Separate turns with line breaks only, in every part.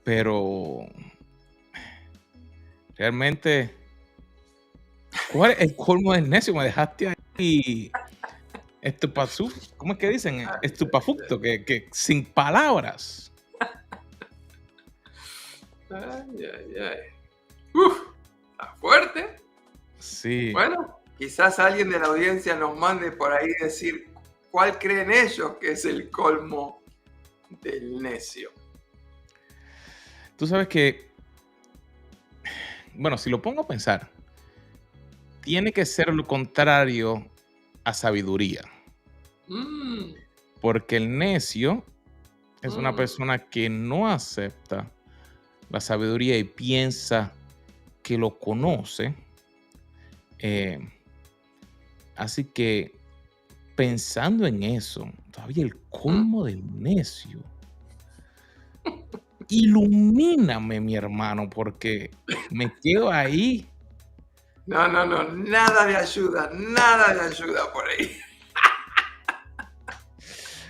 Pero realmente, ¿cuál es el colmo del necio? Me dejaste ahí ¿cómo es que dicen? Estupafacto, que sin palabras.
Ay. Está fuerte.
Sí.
Bueno, quizás alguien de la audiencia nos mande por ahí decir cuál creen ellos que es el colmo del necio.
Tú sabes que, bueno, si lo pongo a pensar, tiene que ser lo contrario a sabiduría. Porque el necio es una persona que no acepta la sabiduría y piensa que lo conoce. Así que pensando en eso, todavía el colmo del necio. Ilumíname, mi hermano, porque me quedo ahí.
No, nada de ayuda por ahí.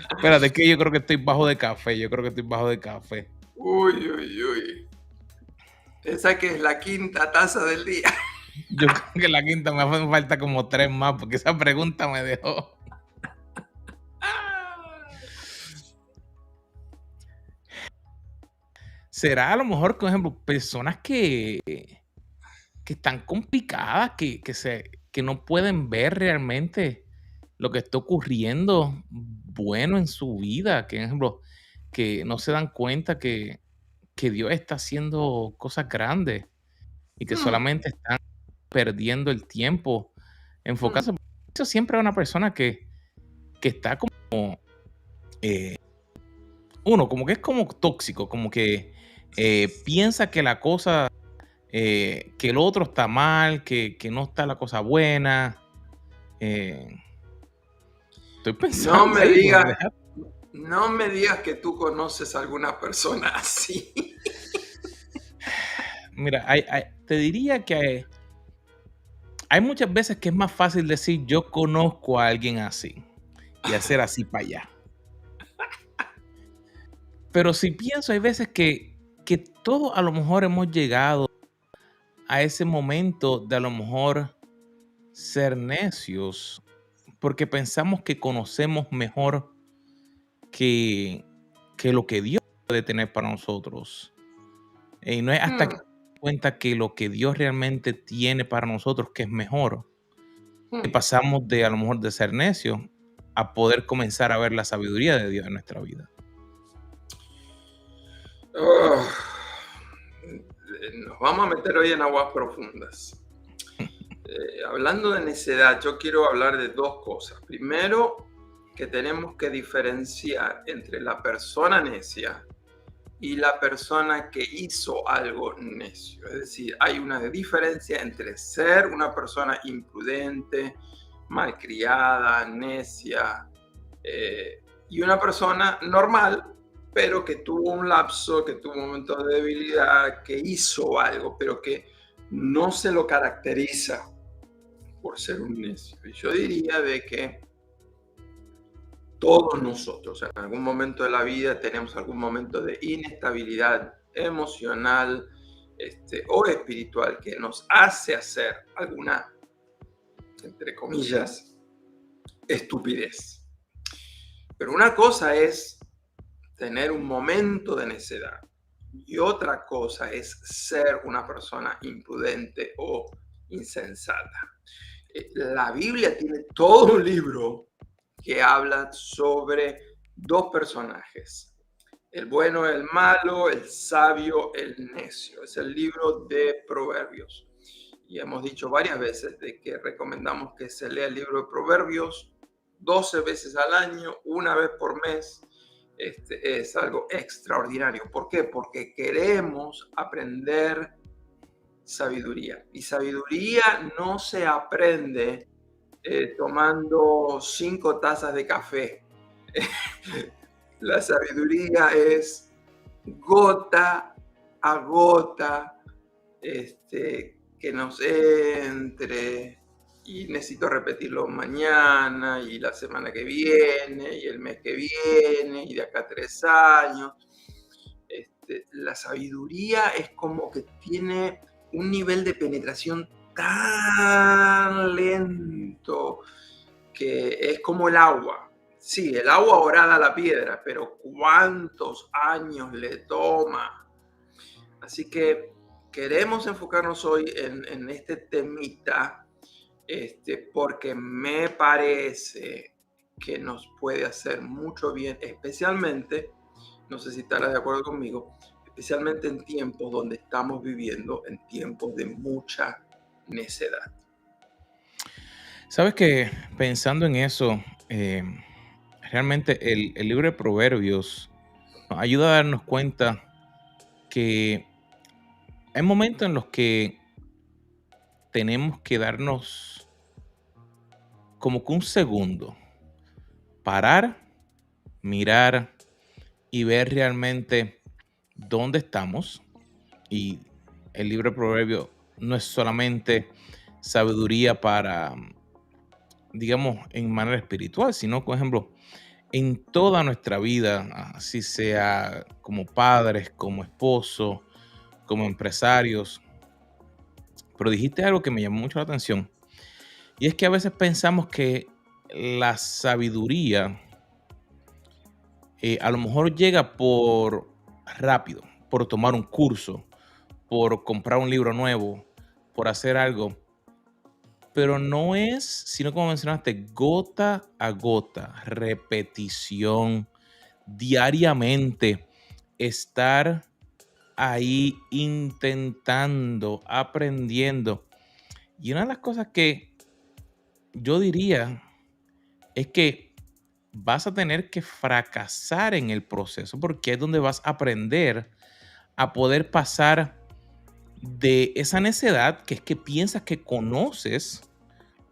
Espérate, que yo creo que estoy bajo de café.
Uy. Esa que es la quinta taza del día.
Yo creo que la quinta me hacen falta como 3 más, porque esa pregunta me dejó. ¿Será a lo mejor, por ejemplo, personas que están complicadas, que no pueden ver realmente lo que está ocurriendo bueno en su vida? Que, por ejemplo, que no se dan cuenta que Dios está haciendo cosas grandes y que solamente están perdiendo el tiempo enfocándose. Eso siempre es una persona que está como, como que es como tóxico, como que piensa que la cosa, que el otro está mal, que no está la cosa buena. Estoy pensando
No me digas que tú conoces a alguna persona así.
Mira, te diría que hay muchas veces que es más fácil decir yo conozco a alguien así y hacer así para allá. Pero si pienso, hay veces que todos a lo mejor hemos llegado a ese momento de a lo mejor ser necios porque pensamos que conocemos mejor que lo que Dios puede tener para nosotros. Y no es hasta que nos cuenta que lo que Dios realmente tiene para nosotros que es mejor, que pasamos de a lo mejor de ser necios a poder comenzar a ver la sabiduría de Dios en nuestra vida.
Nos vamos a meter hoy en aguas profundas. Hablando de necedad, yo quiero hablar de dos cosas. Primero, que tenemos que diferenciar entre la persona necia y la persona que hizo algo necio. Es decir, hay una diferencia entre ser una persona imprudente, malcriada, necia, y una persona normal, pero que tuvo un lapso, que tuvo un momento de debilidad, que hizo algo, pero que no se lo caracteriza por ser un necio. Y yo diría de que todos nosotros en algún momento de la vida tenemos algún momento de inestabilidad emocional o espiritual que nos hace hacer alguna, entre comillas, estupidez. Pero una cosa es tener un momento de necedad y otra cosa es ser una persona imprudente o insensata. La Biblia tiene todo un libro que habla sobre dos personajes, el bueno, el malo, el sabio, el necio. Es el libro de Proverbios. Y hemos dicho varias veces de que recomendamos que se lea el libro de Proverbios 12 veces al año, una vez por mes. Es algo extraordinario. ¿Por qué? Porque queremos aprender sabiduría. Y sabiduría no se aprende tomando 5 tazas de café. La sabiduría es gota a gota, que nos entre y necesito repetirlo mañana y la semana que viene y el mes que viene y de acá a 3 años. La sabiduría es como que tiene un nivel de penetración tan lento que es como el agua. Sí, el agua orada a la piedra, pero ¿cuántos años le toma? Así que queremos enfocarnos hoy en este temita, porque me parece que nos puede hacer mucho bien, especialmente, no sé si estarás de acuerdo conmigo, especialmente en tiempos donde estamos viviendo, en tiempos de mucha necedad.
Sabes que pensando en eso, realmente el libro de Proverbios nos ayuda a darnos cuenta que hay momentos en los que tenemos que darnos como que un segundo, parar, mirar y ver realmente dónde estamos. Y el libro de Proverbios no es solamente sabiduría para, digamos, en manera espiritual, sino, por ejemplo, en toda nuestra vida, así sea como padres, como esposos, como empresarios. Pero dijiste algo que me llamó mucho la atención, y es que a veces pensamos que la sabiduría a lo mejor llega por rápido, por tomar un curso, por comprar un libro nuevo, por hacer algo, pero no es, sino como mencionaste, gota a gota, repetición, diariamente, estar ahí intentando, aprendiendo. Y una de las cosas que yo diría es que vas a tener que fracasar en el proceso porque es donde vas a aprender a poder pasar de esa necedad que es que piensas que conoces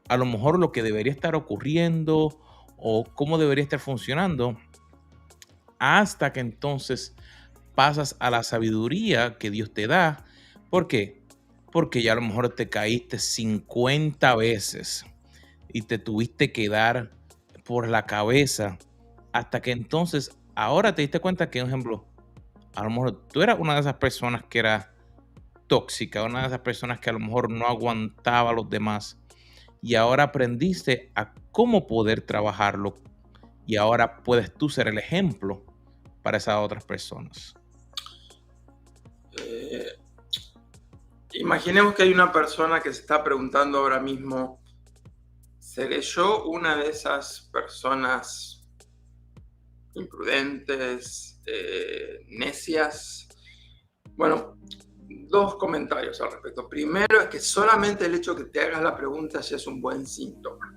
a lo mejor lo que debería estar ocurriendo o cómo debería estar funcionando, hasta que entonces pasas a la sabiduría que Dios te da. ¿Por qué? Porque ya a lo mejor te caíste 50 veces y te tuviste que dar por la cabeza hasta que entonces ahora te diste cuenta que, por ejemplo, a lo mejor tú eras una de esas personas que era tóxica, una de esas personas que a lo mejor no aguantaba a los demás y ahora aprendiste a cómo poder trabajarlo y ahora puedes tú ser el ejemplo para esas otras personas.
Eh, Imaginemos que hay una persona que se está preguntando ahora mismo, ¿seré yo una de esas personas imprudentes, necias? Bueno, dos comentarios al respecto. Primero es que solamente el hecho que te hagas la pregunta ya es un buen síntoma.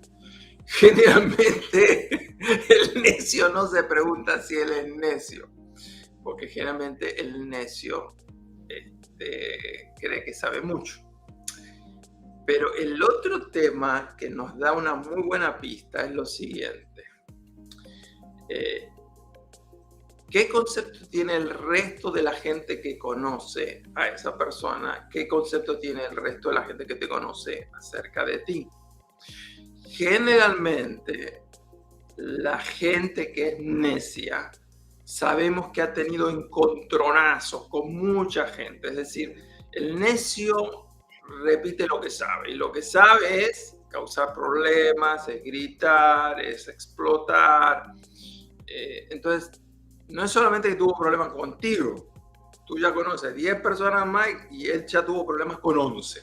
Generalmente el necio no se pregunta si él es necio, porque generalmente el necio cree que sabe mucho. Pero el otro tema que nos da una muy buena pista es lo siguiente. ¿Qué concepto tiene el resto de la gente que conoce a esa persona? ¿Qué concepto tiene el resto de la gente que te conoce acerca de ti? Generalmente, la gente que es necia, sabemos que ha tenido encontronazos con mucha gente. Es decir, el necio repite lo que sabe, y lo que sabe es causar problemas, es gritar, es explotar. Entonces, no es solamente que tuvo problemas contigo, tú ya conoces 10 personas más y él ya tuvo problemas con 11.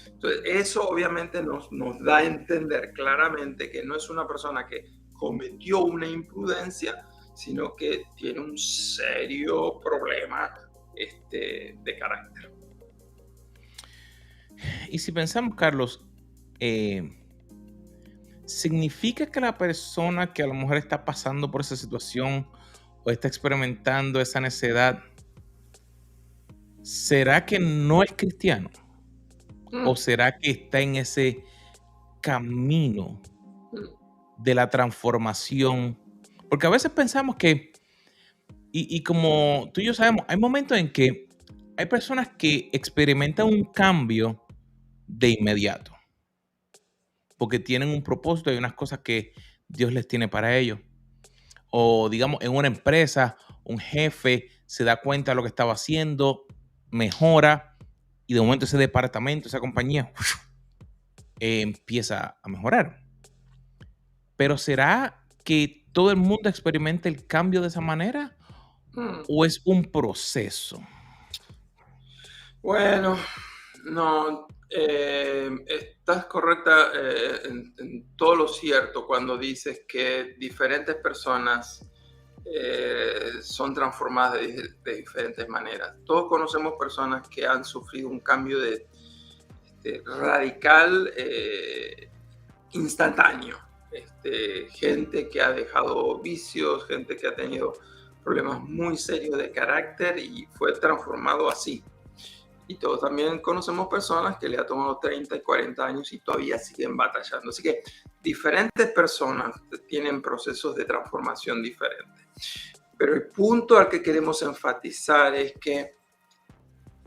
Entonces, eso obviamente nos da a entender claramente que no es una persona que cometió una imprudencia, sino que tiene un serio problema de carácter.
Y si pensamos, Carlos, ¿significa que la persona que a lo mejor está pasando por esa situación o está experimentando esa necedad, será que no es cristiano? ¿O será que está en ese camino de la transformación? Porque a veces pensamos que, y como tú y yo sabemos, hay momentos en que hay personas que experimentan un cambio de inmediato. porque tienen un propósito y unas cosas que Dios les tiene para ellos. O digamos, en una empresa, un jefe se da cuenta de lo que estaba haciendo, mejora y de momento ese departamento, esa compañía empieza a mejorar. Pero ¿será que todo el mundo experimenta el cambio de esa manera
Mm,
o es un proceso?
Bueno, no, estás correcta en todo lo cierto cuando dices que diferentes personas son transformadas de diferentes maneras. Todos conocemos personas que han sufrido un cambio radical, instantáneo. Gente que ha dejado vicios, gente que ha tenido problemas muy serios de carácter y fue transformado así. Y todos también conocemos personas que le ha tomado 30 y 40 años y todavía siguen batallando. Así que diferentes personas tienen procesos de transformación diferentes. Pero el punto al que queremos enfatizar es que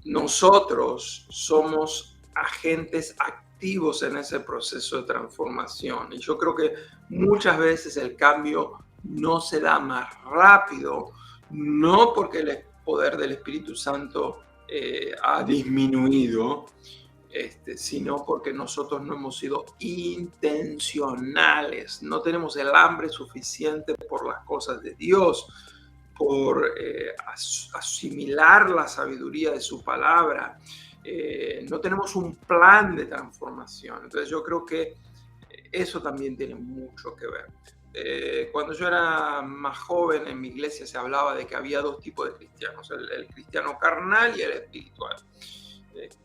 nosotros somos agentes activos en ese proceso de transformación. Y yo creo que muchas veces el cambio no se da más rápido, no porque el poder del Espíritu Santo ha disminuido, sino porque nosotros no hemos sido intencionales, no tenemos el hambre suficiente por las cosas de Dios, por asimilar la sabiduría de su palabra. No tenemos un plan de transformación. Entonces yo creo que eso también tiene mucho que ver. Cuando yo era más joven en mi iglesia se hablaba de que había dos tipos de cristianos, el cristiano carnal y el espiritual.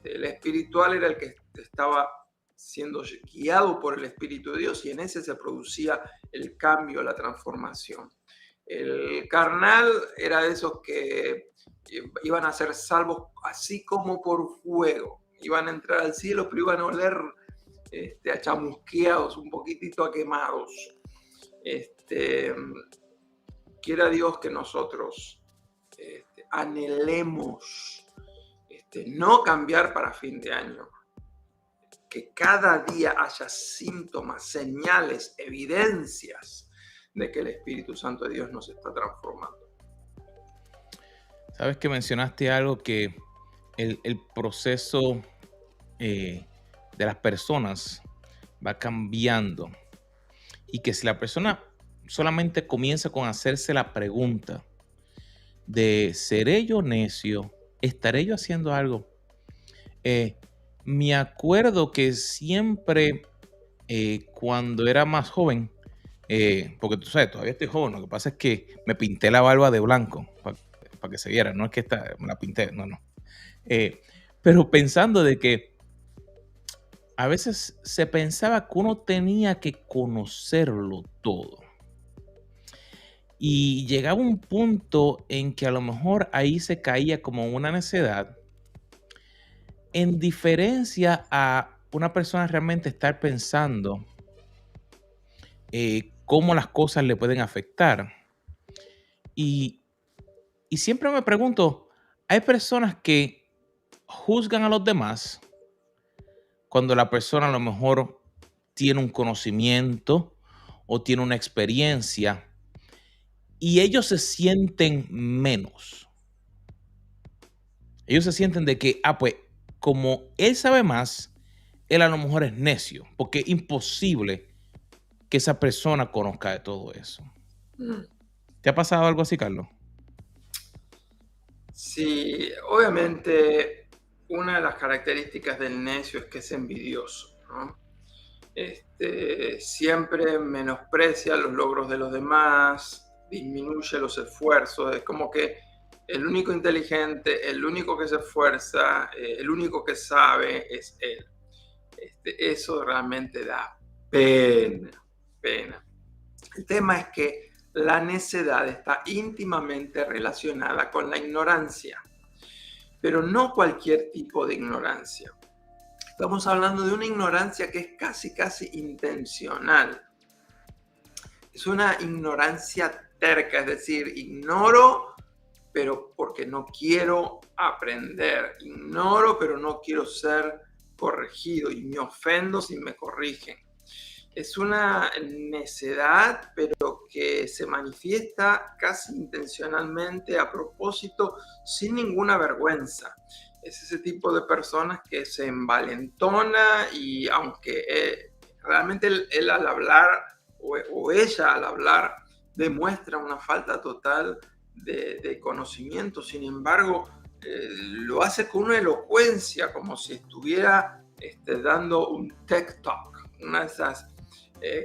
El espiritual era el que estaba siendo guiado por el Espíritu de Dios y en ese se producía el cambio, la transformación. El carnal era de esos que iban a ser salvos así como por fuego. Iban a entrar al cielo, pero iban a oler a chamusqueados, un poquitito a quemados. Quiera Dios que nosotros anhelemos no cambiar para fin de año, que cada día haya síntomas, señales, evidencias de que el Espíritu Santo de Dios nos está transformando.
Sabes que mencionaste algo que el proceso de las personas va cambiando y que si la persona solamente comienza con hacerse la pregunta de ¿seré yo necio? ¿Estaré yo haciendo algo? Me acuerdo que siempre cuando era más joven, porque tú sabes, todavía estoy joven, lo que pasa es que me pinté la barba de blanco para que se viera, no es que me la pinté, no. Pero pensando de que a veces se pensaba que uno tenía que conocerlo todo. Y llegaba un punto en que a lo mejor ahí se caía como una necedad, en diferencia a una persona realmente estar pensando cómo las cosas le pueden afectar. Y, y siempre me pregunto, hay personas que juzgan a los demás cuando la persona a lo mejor tiene un conocimiento o tiene una experiencia y ellos se sienten menos. Ellos se sienten de que, pues, como él sabe más, él a lo mejor es necio, porque es imposible que esa persona conozca de todo eso. ¿Te ha pasado algo así, Carlos?
Sí, obviamente una de las características del necio es que es envidioso, ¿no? Siempre menosprecia los logros de los demás, disminuye los esfuerzos, es como que el único inteligente, el único que se esfuerza, el único que sabe es él. Eso realmente da pena. El tema es que la necedad está íntimamente relacionada con la ignorancia, pero no cualquier tipo de ignorancia. Estamos hablando de una ignorancia que es casi intencional. Es una ignorancia terca, es decir, ignoro, pero porque no quiero aprender. Ignoro, pero no quiero ser corregido y me ofendo si me corrigen. Es una necedad, pero que se manifiesta casi intencionalmente, a propósito, sin ninguna vergüenza. Es ese tipo de personas que se envalentona y aunque realmente él al hablar o ella al hablar demuestra una falta total de conocimiento, sin embargo, lo hace con una elocuencia como si estuviera dando un TED Talk, una de esas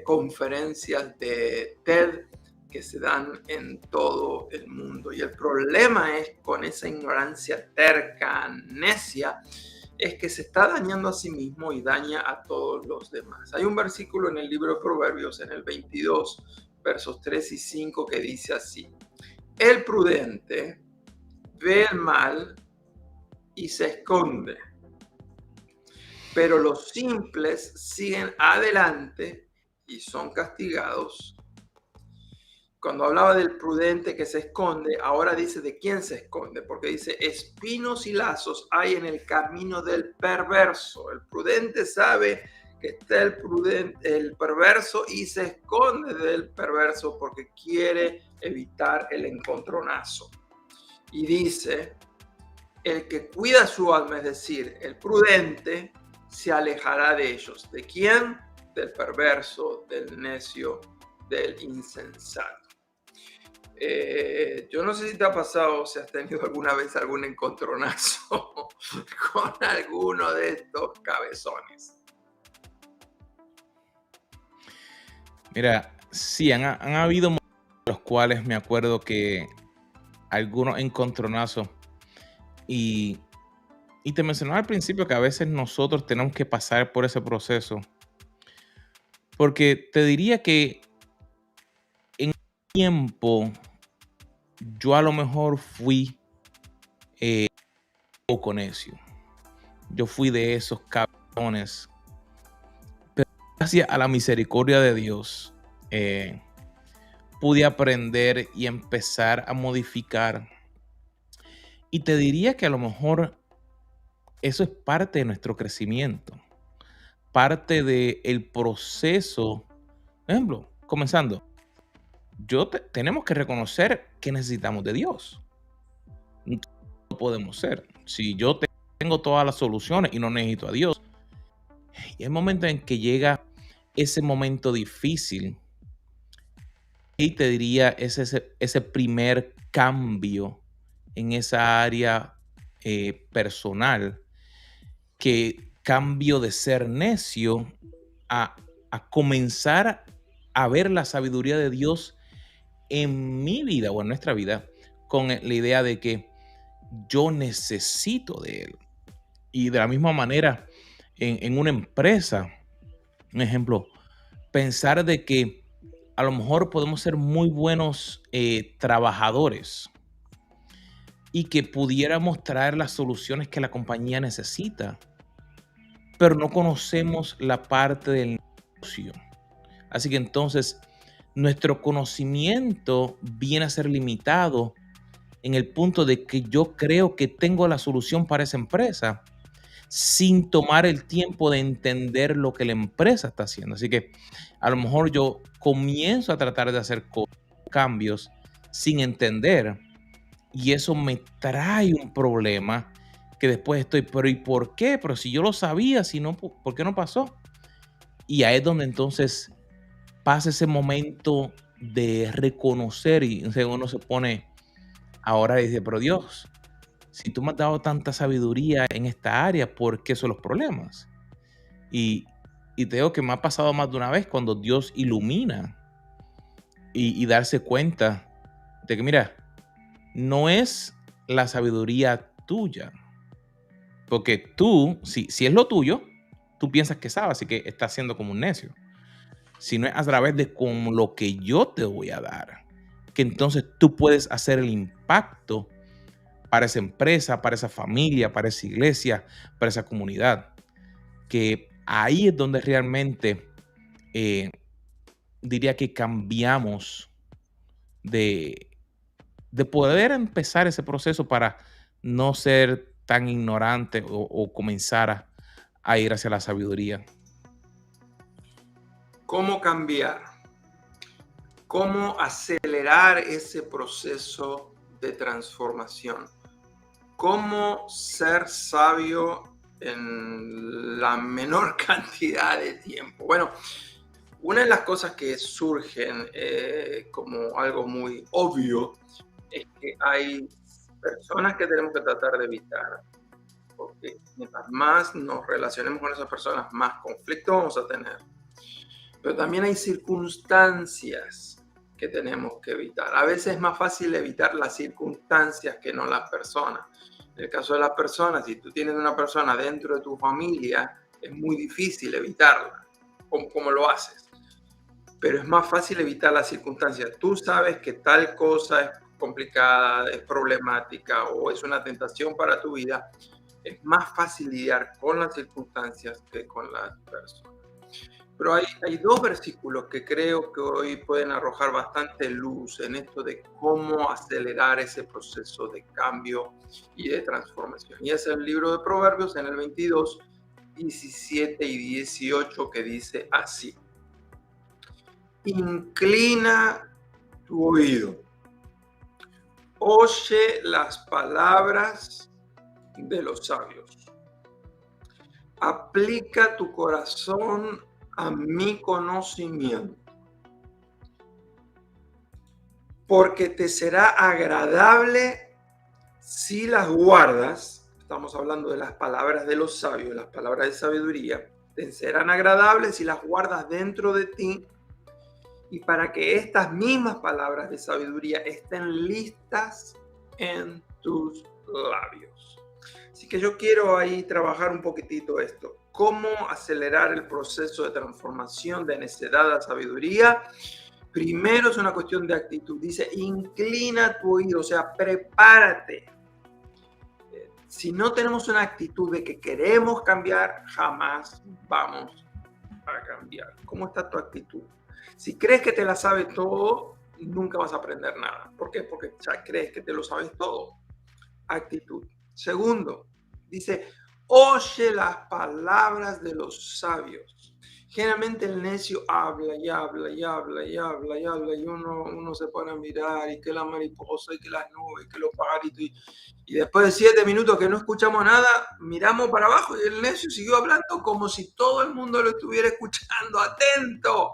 conferencias de TED que se dan en todo el mundo. Y el problema es con esa ignorancia terca, necia, es que se está dañando a sí mismo y daña a todos los demás. Hay un versículo en el libro de Proverbios, en el 22, versos 3 y 5, que dice así: el prudente ve el mal y se esconde, pero los simples siguen adelante y son castigados. Cuando hablaba del prudente que se esconde, ahora dice de quién se esconde, porque dice espinos y lazos hay en el camino del perverso. El prudente sabe que está el perverso y se esconde del perverso porque quiere evitar el encontronazo. Y dice, el que cuida su alma, es decir, el prudente, se alejará de ellos. ¿De quién? Del perverso, del necio, del insensato. Yo no sé si te ha pasado, si has tenido alguna vez algún encontronazo con alguno de estos cabezones.
Mira, sí, han habido momentos en los cuales me acuerdo que algunos encontronazos y te mencionaba al principio que a veces nosotros tenemos que pasar por ese proceso, porque te diría que en tiempo yo a lo mejor fui un poco necio. Yo fui de esos cabrones, pero gracias a la misericordia de Dios pude aprender y empezar a modificar. Y te diría que a lo mejor eso es parte de nuestro crecimiento, parte del proceso. Por ejemplo, comenzando, tenemos que reconocer que necesitamos de Dios. No podemos ser. Si yo tengo todas las soluciones y no necesito a Dios, y hay momentos en que llega ese momento difícil, y te diría es ese primer cambio en esa área personal, que cambio de ser necio a comenzar a ver la sabiduría de Dios en mi vida o en nuestra vida, con la idea de que yo necesito de Él. Y de la misma manera, en una empresa, un ejemplo, pensar de que a lo mejor podemos ser muy buenos trabajadores y que pudiéramos traer las soluciones que la compañía necesita, pero no conocemos la parte del negocio. Así que entonces nuestro conocimiento viene a ser limitado en el punto de que yo creo que tengo la solución para esa empresa sin tomar el tiempo de entender lo que la empresa está haciendo. Así que a lo mejor yo comienzo a tratar de hacer cambios sin entender, y eso me trae un problema que después estoy, pero ¿y por qué? Pero si yo lo sabía, si no, ¿por qué no pasó? Y ahí es donde entonces pasa ese momento de reconocer y uno se pone ahora y dice, pero Dios, si tú me has dado tanta sabiduría en esta área, ¿por qué son los problemas? Y, te digo que me ha pasado más de una vez cuando Dios ilumina y darse cuenta de que, mira, no es la sabiduría tuya, porque tú, si es lo tuyo, tú piensas que sabes, así que estás siendo como un necio. Si no es a través de con lo que yo te voy a dar, que entonces tú puedes hacer el impacto para esa empresa, para esa familia, para esa iglesia, para esa comunidad. Que ahí es donde realmente diría que cambiamos de poder empezar ese proceso para no ser tan ignorante o comenzar a ir hacia la sabiduría.
cómo cambiar, cómo acelerar ese proceso de transformación, cómo ser sabio en la menor cantidad de tiempo. Bueno, una de las cosas que surgen como algo muy obvio es que hay personas que tenemos que tratar de evitar, porque mientras más nos relacionemos con esas personas, más conflicto vamos a tener. Pero también hay circunstancias que tenemos que evitar. A veces es más fácil evitar las circunstancias que no las personas. En el caso de las personas, si tú tienes una persona dentro de tu familia, es muy difícil evitarla. ¿Cómo lo haces? Pero es más fácil evitar las circunstancias. Tú sabes que tal cosa es complicada, es problemática o es una tentación para tu vida. Es más fácil lidiar con las circunstancias que con las personas. Pero hay dos versículos que creo que hoy pueden arrojar bastante luz en esto de cómo acelerar ese proceso de cambio y de transformación. Y es el libro de Proverbios en el 22, 17 y 18 que dice así: inclina tu oído, oye las palabras de los sabios, aplica tu corazón a mi conocimiento, porque te será agradable si las guardas. Estamos hablando de las palabras de los sabios, las palabras de sabiduría. Te serán agradables si las guardas dentro de ti, y para que estas mismas palabras de sabiduría estén listas en tus labios. Así que yo quiero ahí trabajar un poquitito esto. ¿Cómo acelerar el proceso de transformación de necedad a sabiduría? Primero es una cuestión de actitud. Dice, inclina tu oído, o sea, prepárate. Si no tenemos una actitud de que queremos cambiar, jamás vamos a cambiar. ¿Cómo está tu actitud? Si crees que te la sabes todo, nunca vas a aprender nada. ¿Por qué? Porque ya crees que te lo sabes todo. Actitud. Segundo, dice, oye las palabras de los sabios. Generalmente el necio habla y habla y habla y habla y habla y uno se pone a mirar y que la mariposa y que las nubes y que los pajaritos y después de 7 minutos que no escuchamos nada, miramos para abajo y el necio siguió hablando como si todo el mundo lo estuviera escuchando, atento.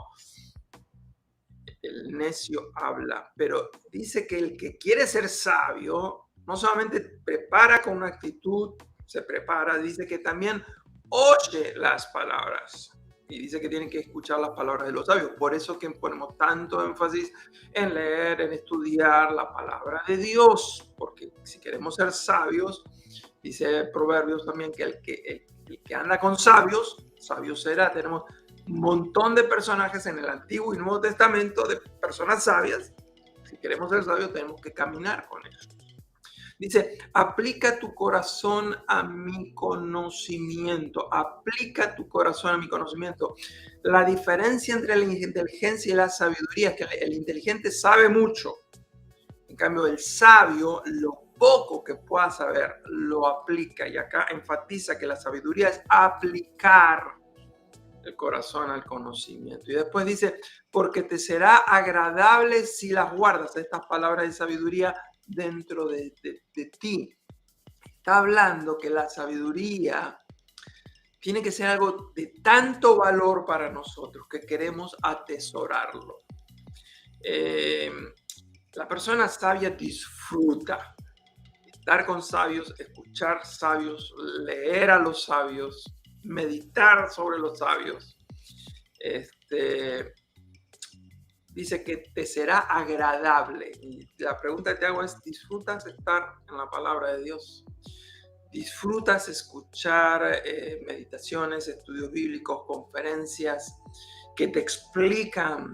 El necio habla, pero dice que el que quiere ser sabio no solamente prepara con una actitud, se prepara, dice que también oye las palabras. Y dice que tienen que escuchar las palabras de los sabios. Por eso que ponemos tanto énfasis en leer, en estudiar la palabra de Dios. Porque si queremos ser sabios, dice Proverbios también que el que anda con sabios, sabio será. Tenemos un montón de personajes en el Antiguo y Nuevo Testamento de personas sabias. Si queremos ser sabios, tenemos que caminar con ellos. Dice, aplica tu corazón a mi conocimiento. Aplica tu corazón a mi conocimiento. La diferencia entre la inteligencia y la sabiduría es que el inteligente sabe mucho. En cambio, el sabio, lo poco que pueda saber, lo aplica. Y acá enfatiza que la sabiduría es aplicar el corazón al conocimiento. Y después dice, porque te será agradable si las guardas. Estas palabras de sabiduría dentro de ti. Está hablando que la sabiduría tiene que ser algo de tanto valor para nosotros que queremos atesorarlo. La persona sabia disfruta estar con sabios, escuchar sabios, leer a los sabios, meditar sobre los sabios. Dice que te será agradable. Y la pregunta que te hago es, ¿disfrutas estar en la palabra de Dios? ¿Disfrutas escuchar meditaciones, estudios bíblicos, conferencias que te explican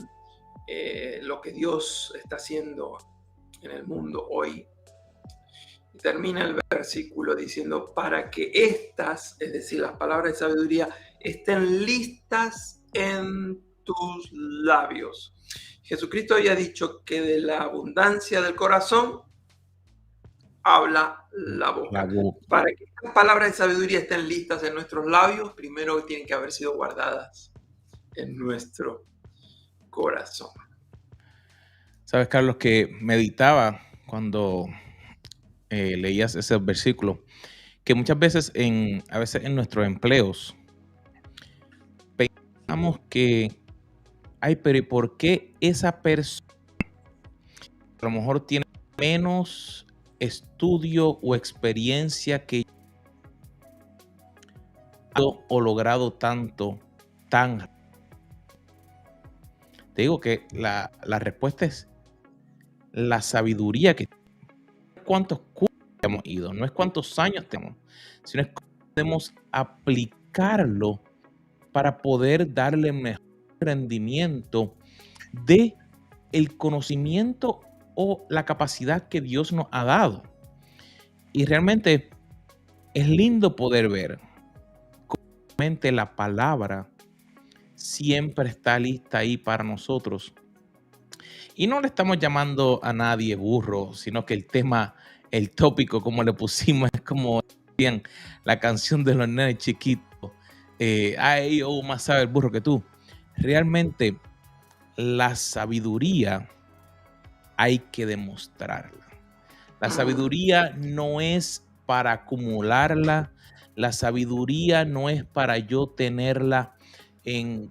lo que Dios está haciendo en el mundo hoy? Y termina el versículo diciendo, para que estas, es decir, las palabras de sabiduría, estén listas en tus labios. Jesucristo había dicho que de la abundancia del corazón habla la boca. Para que estas palabras de sabiduría estén listas en nuestros labios, primero tienen que haber sido guardadas en nuestro corazón.
Sabes, Carlos, que meditaba cuando leías ese versículo, que muchas veces a veces en nuestros empleos pensamos que, ay, pero ¿y por qué esa persona a lo mejor tiene menos estudio o experiencia que yo o logrado tanto, tan? Te digo que la respuesta es la sabiduría que cuántos cursos hemos ido, no es cuántos años tenemos, sino es cómo podemos aplicarlo para poder darle mejor rendimiento de el conocimiento o la capacidad que Dios nos ha dado. Y realmente es lindo poder ver cómo realmente la palabra siempre está lista ahí para nosotros. Y no le estamos llamando a nadie burro, sino que el tema, el tópico, como le pusimos, es como bien la canción de los nenes chiquitos. Ay, oh, más sabe el burro que tú. Realmente la sabiduría hay que demostrarla. La sabiduría no es para acumularla. La sabiduría no es para yo tenerla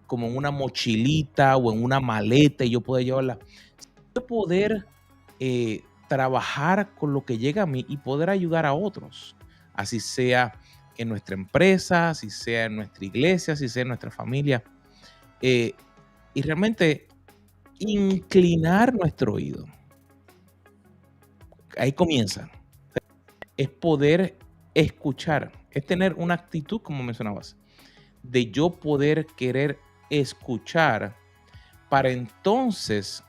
como en una mochilita o en una maleta y yo poder llevarla. Poder trabajar con lo que llega a mí y poder ayudar a otros, así sea en nuestra empresa, así sea en nuestra iglesia, así sea en nuestra familia, y realmente inclinar nuestro oído. Ahí comienza. Es poder escuchar, es tener una actitud, como mencionabas, de yo poder querer escuchar para entonces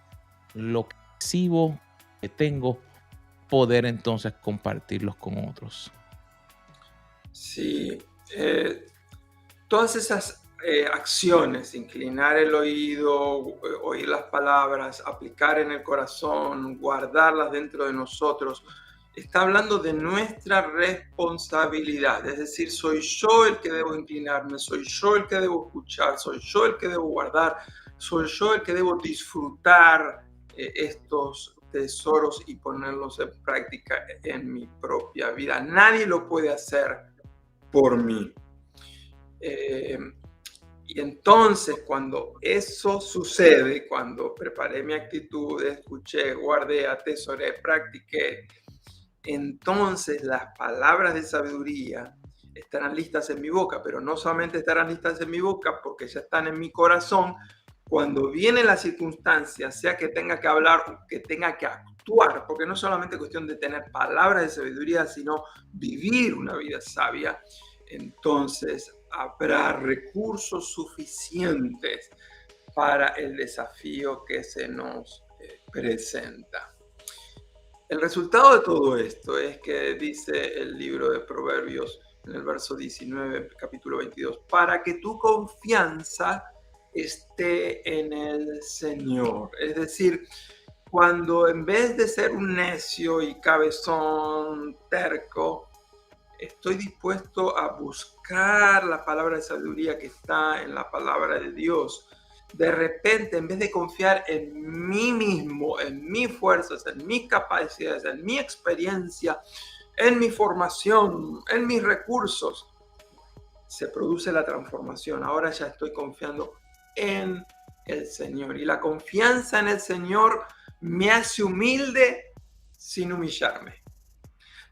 lo que recibo, que tengo, poder entonces compartirlos con otros.
Sí, todas esas acciones, inclinar el oído, oír las palabras, aplicar en el corazón, guardarlas dentro de nosotros, está hablando de nuestra responsabilidad. Es decir, soy yo el que debo inclinarme, soy yo el que debo escuchar, soy yo el que debo guardar, soy yo el que debo disfrutar estos tesoros y ponerlos en práctica en mi propia vida. Nadie lo puede hacer por mí. Y entonces cuando eso sucede, cuando preparé mi actitud, escuché, guardé, atesoré, practiqué, entonces las palabras de sabiduría estarán listas en mi boca, pero no solamente estarán listas en mi boca porque ya están en mi corazón. Cuando viene la circunstancia, sea que tenga que hablar o que tenga que actuar, porque no es solamente cuestión de tener palabras de sabiduría, sino vivir una vida sabia, entonces habrá recursos suficientes para el desafío que se nos presenta. El resultado de todo esto es que dice el libro de Proverbios en el verso 19, capítulo 22, para que tu confianza esté en el Señor. Es decir, cuando en vez de ser un necio y cabezón terco, estoy dispuesto a buscar la palabra de sabiduría que está en la palabra de Dios. De repente, en vez de confiar en mí mismo, en mis fuerzas, en mis capacidades, en mi experiencia, en mi formación, en mis recursos, se produce la transformación. Ahora ya estoy confiando en el Señor. Y la confianza en el Señor me hace humilde sin humillarme.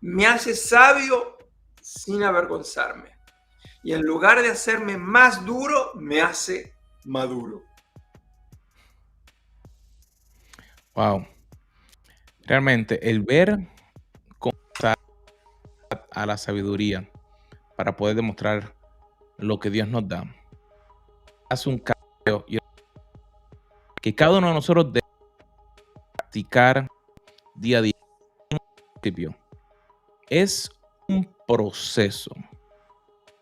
Me hace sabio sin avergonzarme. Y en lugar de hacerme más duro, me hace maduro.
Wow. Realmente el ver cómo a la sabiduría para poder demostrar lo que Dios nos da hace un cambio que cada uno de nosotros debe practicar día a día. Principio. Es un proceso.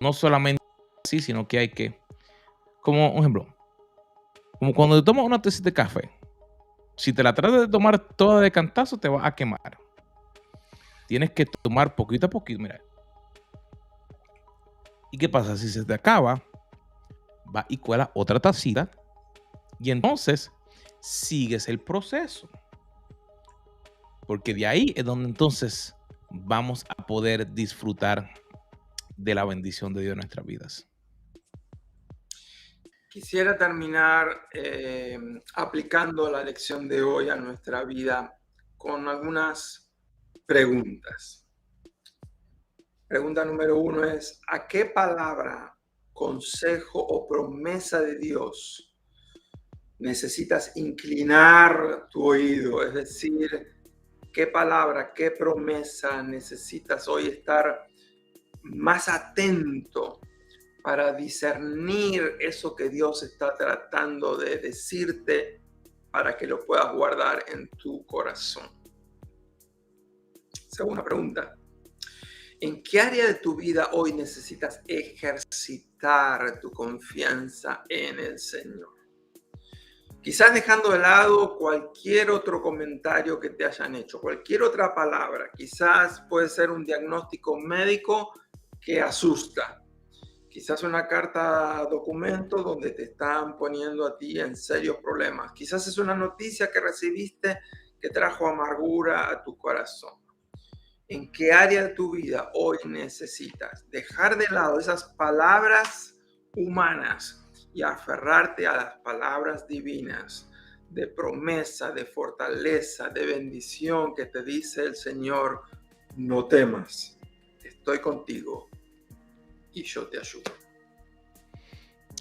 No solamente así, sino que hay que, como un ejemplo, como cuando te tomas una taza de café. Si te la tratas de tomar toda de cantazo, te vas a quemar. Tienes que tomar poquito a poquito, mira. ¿Y qué pasa? Si se te acaba, va y cuela otra tacita y entonces sigues el proceso. Porque de ahí es donde entonces vamos a poder disfrutar de la bendición de Dios en nuestras vidas.
Quisiera terminar aplicando la lección de hoy a nuestra vida con algunas preguntas. Pregunta número 1 es, ¿a qué palabra, consejo o promesa de Dios necesitas inclinar tu oído? Es decir, ¿qué palabra, qué promesa necesitas hoy estar más atento para discernir eso que Dios está tratando de decirte para que lo puedas guardar en tu corazón? Segunda pregunta. ¿En qué área de tu vida hoy necesitas ejercitar tu confianza en el Señor? Quizás dejando de lado cualquier otro comentario que te hayan hecho, cualquier otra palabra. Quizás puede ser un diagnóstico médico que asusta. Quizás una carta documento donde te están poniendo a ti en serios problemas. Quizás es una noticia que recibiste que trajo amargura a tu corazón. ¿En qué área de tu vida hoy necesitas dejar de lado esas palabras humanas y aferrarte a las palabras divinas de promesa, de fortaleza, de bendición que te dice el Señor? No temas, estoy contigo y yo te ayudo.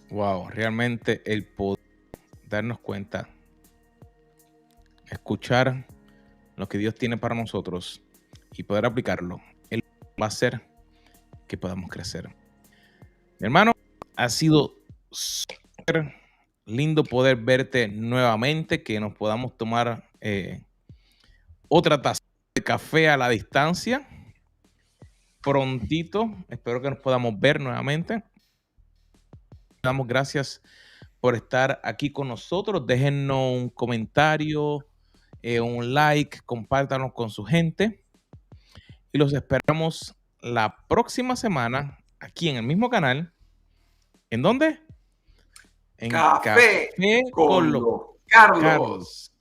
Wow, realmente el poder darnos cuenta, escuchar lo que Dios tiene para nosotros y poder aplicarlo, Él va a hacer que podamos crecer. Mi hermano, ha sido súper lindo poder verte nuevamente, que nos podamos tomar otra taza de café a la distancia prontito. Espero que nos podamos ver nuevamente. Damos gracias por estar aquí con nosotros. Déjennos un comentario, un like, compártanos con su gente y los esperamos la próxima semana aquí en el mismo canal. ¿En dónde? En
Café
Café
con
con los
los Carlos.
Carlos.